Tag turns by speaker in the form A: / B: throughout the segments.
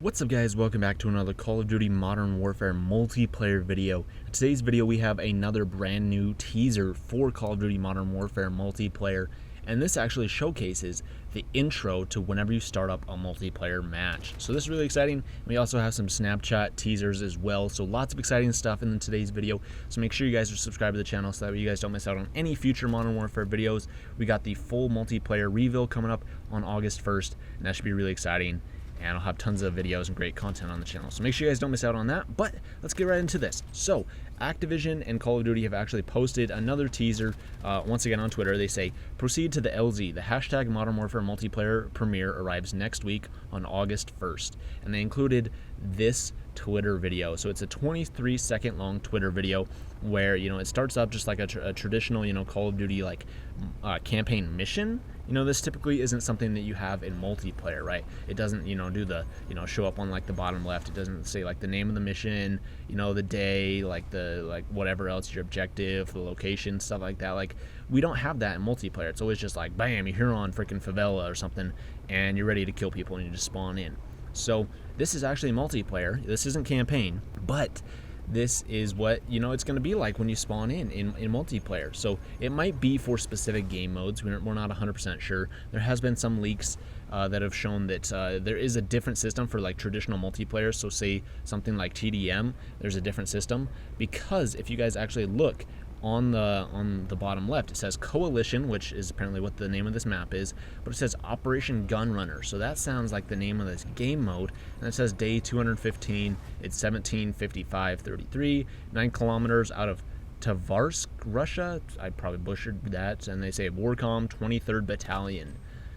A: What's up guys, welcome back to another Call of Duty Modern Warfare multiplayer video. In today's video we have another brand new teaser for Call of Duty Modern Warfare multiplayer, and this actually showcases the intro to whenever you start up a multiplayer match. So this is really exciting. We also have some Snapchat teasers as well, so lots of exciting stuff in today's video. So make sure you guys are subscribed to the channel so that way you guys don't miss out on any future Modern Warfare videos. We got the full multiplayer reveal coming up on August 1st, and that should be really exciting. And I'll have tons of videos and great content on the channel, so make sure you guys don't miss out on that. But let's get right into this. So Activision and Call of Duty have actually posted another teaser once again on Twitter. They say, proceed to the LZ. The hashtag Modern Warfare multiplayer premiere arrives next week on August 1st. And they included this Twitter video. So it's a 23-second long Twitter video where, it starts up just like a traditional, Call of Duty like campaign mission. This typically isn't something that you have in multiplayer, right? It doesn't, do the, show up on like the bottom left. It doesn't say like the name of the mission, the day, like whatever else, your objective, the location, stuff like that. Like, we don't have that in multiplayer. It's always just like, bam, you're here on freaking favela or something, and you're ready to kill people and you just spawn in. So this is actually multiplayer. This isn't campaign, but this is what it's going to be like when you spawn in multiplayer. So it might be for specific game modes. We're not 100% sure. There has been some leaks that have shown that there is a different system for like traditional multiplayer. So say something like TDM, there's a different system, because if you guys actually look on the bottom left, it says Coalition, which is apparently what the name of this map is, but it says Operation Gunrunner. So that sounds like the name of this game mode. And it says day 215. It's 17:55:33, 9 kilometers out of Tversk, Russia. I probably butchered that. And they say Warcom 23rd Battalion.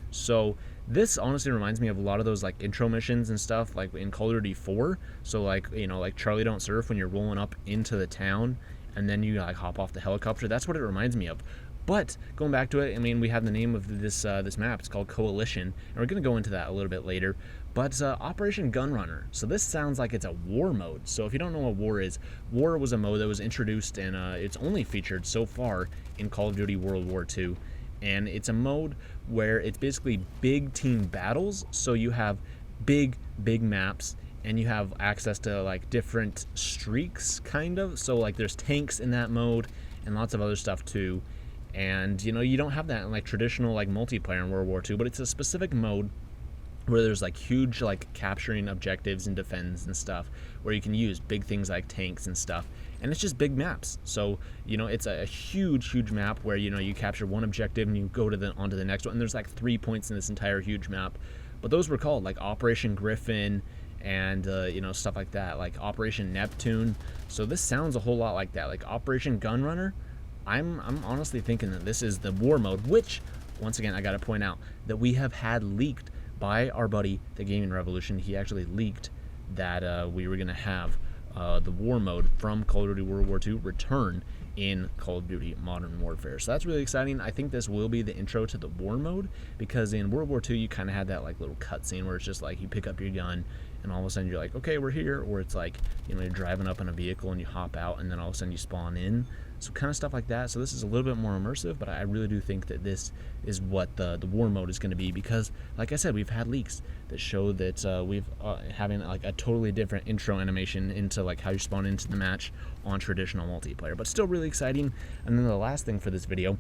A: So this honestly reminds me of a lot of those like intro missions and stuff like in Call of Duty 4. So like like Charlie Don't Surf, when you're rolling up into the town and then you like hop off the helicopter. That's what it reminds me of. But going back to it, we have the name of this this map. It's called Coalition, and we're going to go into that a little bit later. But Operation Gunrunner. So this sounds like it's a war mode. So if you don't know what war is, war was a mode that was introduced, and it's only featured so far in Call of Duty World War II. And it's a mode where it's basically big team battles. So you have big maps, and you have access to like different streaks, kind of. So like there's tanks in that mode and lots of other stuff too. And you don't have that in like traditional like multiplayer in World War II, but it's a specific mode where there's like huge like capturing objectives and defense and stuff, where you can use big things like tanks and stuff. And it's just big maps. So it's a huge map where you capture one objective and you go to onto the next one, and there's like 3 points in this entire huge map. But those were called like Operation Griffin and stuff like that, like Operation Neptune. So this sounds a whole lot like that, like Operation Gunrunner. I'm honestly thinking that this is the war mode, which once again I gotta point out that we have had leaked by our buddy the Gaming Revolution. He actually leaked that we were gonna have the war mode from Call of Duty World War II return in Call of Duty Modern Warfare. So that's really exciting. I think this will be the intro to the war mode, because in World War II you kind of had that like little cutscene where it's just like you pick up your gun and all of a sudden you're like, okay, we're here, or it's like you're driving up in a vehicle and you hop out and then all of a sudden you spawn in. So kind of stuff like that. So this is a little bit more immersive, but I really do think that this is what the war mode is going to be, because like I said, we've had leaks that show that we've having like a totally different intro animation into like how you spawn into the match on traditional multiplayer, but still really exciting. And then the last thing for this video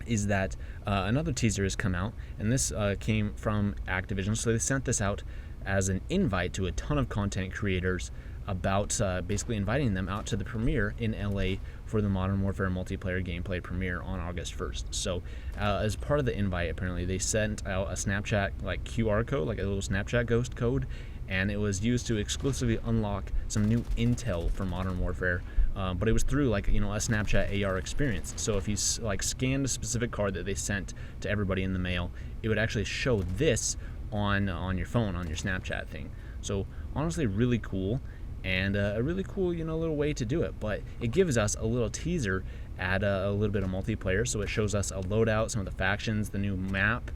A: is that another teaser has come out, and this came from Activision. So they sent this out as an invite to a ton of content creators about basically inviting them out to the premiere in LA for the Modern Warfare multiplayer gameplay premiere on August 1st. So as part of the invite, apparently they sent out a Snapchat like QR code, like a little Snapchat ghost code, and it was used to exclusively unlock some new intel for Modern Warfare. But it was through like a Snapchat AR experience. So if you like scanned a specific card that they sent to everybody in the mail, it would actually show this on your phone, on your Snapchat thing. So honestly, really cool, and a really cool little way to do it. But it gives us a little teaser at a little bit of multiplayer. So it shows us a loadout, some of the factions, the new map,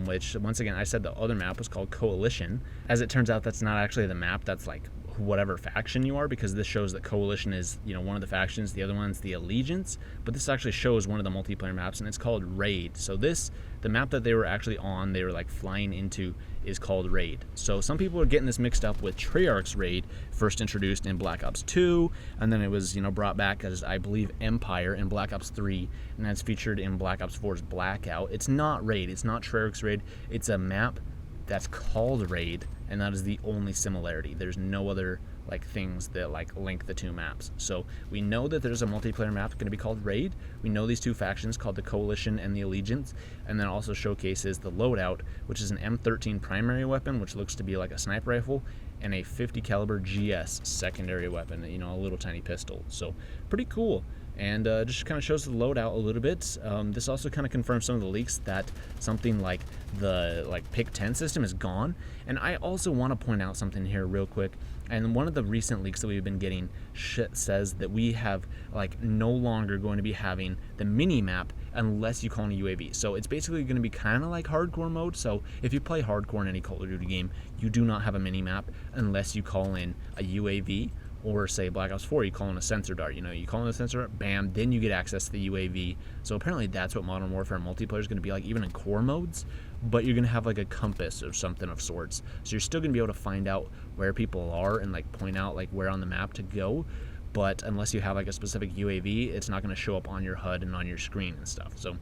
A: which once again I said the other map was called Coalition. As it turns out, that's not actually the map. That's like whatever faction you are, because this shows that Coalition is, you know, one of the factions, the other one's the Allegiance, but this actually shows one of the multiplayer maps, and it's called Raid. So the map that they were actually on, they were like flying into, is called Raid. So some people are getting this mixed up with Treyarch's Raid, first introduced in Black Ops 2, and then it was, you know, brought back as, I believe, Empire in Black Ops 3, and that's featured in Black Ops 4's Blackout. It's not Raid, it's not Treyarch's Raid, it's a map that's called Raid, and that is the only similarity. There's no other like things that like link the two maps. So we know that there's a multiplayer map going to be called Raid. We know these two factions called the Coalition and the Allegiance, and then also showcases the loadout, which is an M13 primary weapon, which looks to be like a sniper rifle, and a 50 caliber GS secondary weapon, you know, a little tiny pistol. So pretty cool. And just kind of shows the loadout a little bit. This also kind of confirms some of the leaks that something like the pick 10 system is gone. And I also want to point out something here real quick. And one of the recent leaks that we've been getting says that we have like no longer going to be having the mini map unless you call in a UAV. So it's basically going to be kind of like hardcore mode. So if you play hardcore in any Call of Duty game, you do not have a mini map unless you call in a UAV. Or say Black Ops 4, you call in a sensor dart. You know, you call in a sensor dart, bam, then you get access to the UAV. So apparently that's what Modern Warfare multiplayer is going to be like, even in core modes. But you're going to have like a compass or something of sorts. So you're still going to be able to find out where people are and like point out like where on the map to go. But unless you have like a specific UAV, it's not going to show up on your HUD and on your screen and stuff. So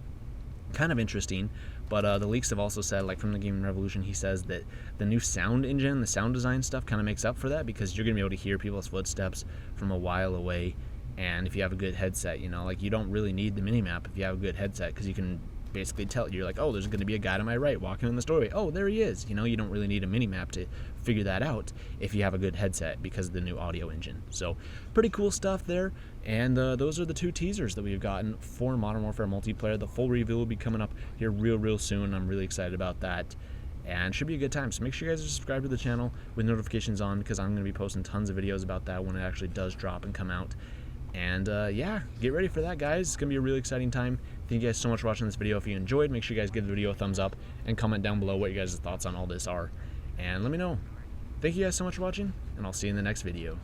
A: kind of interesting. But the leaks have also said, like from the Gaming Revolution, he says that the new sound engine, the sound design stuff kind of makes up for that, because you're going to be able to hear people's footsteps from a while away. And if you have a good headset, you know, like you don't really need the minimap if you have a good headset, because you can basically tell. You're like, oh, there's going to be a guy to my right walking in the doorway. Oh, there he is. You know, you don't really need a minimap to figure that out if you have a good headset because of the new audio engine. So pretty cool stuff there. And those are the two teasers that we've gotten for Modern Warfare multiplayer. The full review will be coming up here real soon. I'm really excited about that, and should be a good time. So make sure you guys are subscribed to the channel with notifications on, because I'm going to be posting tons of videos about that when it actually does drop and come out. And yeah, get ready for that, guys. It's going to be a really exciting time. Thank you guys so much for watching this video. If you enjoyed, make sure you guys give the video a thumbs up and comment down below what you guys' thoughts on all this are. And let me know. Thank you guys so much for watching, and I'll see you in the next video.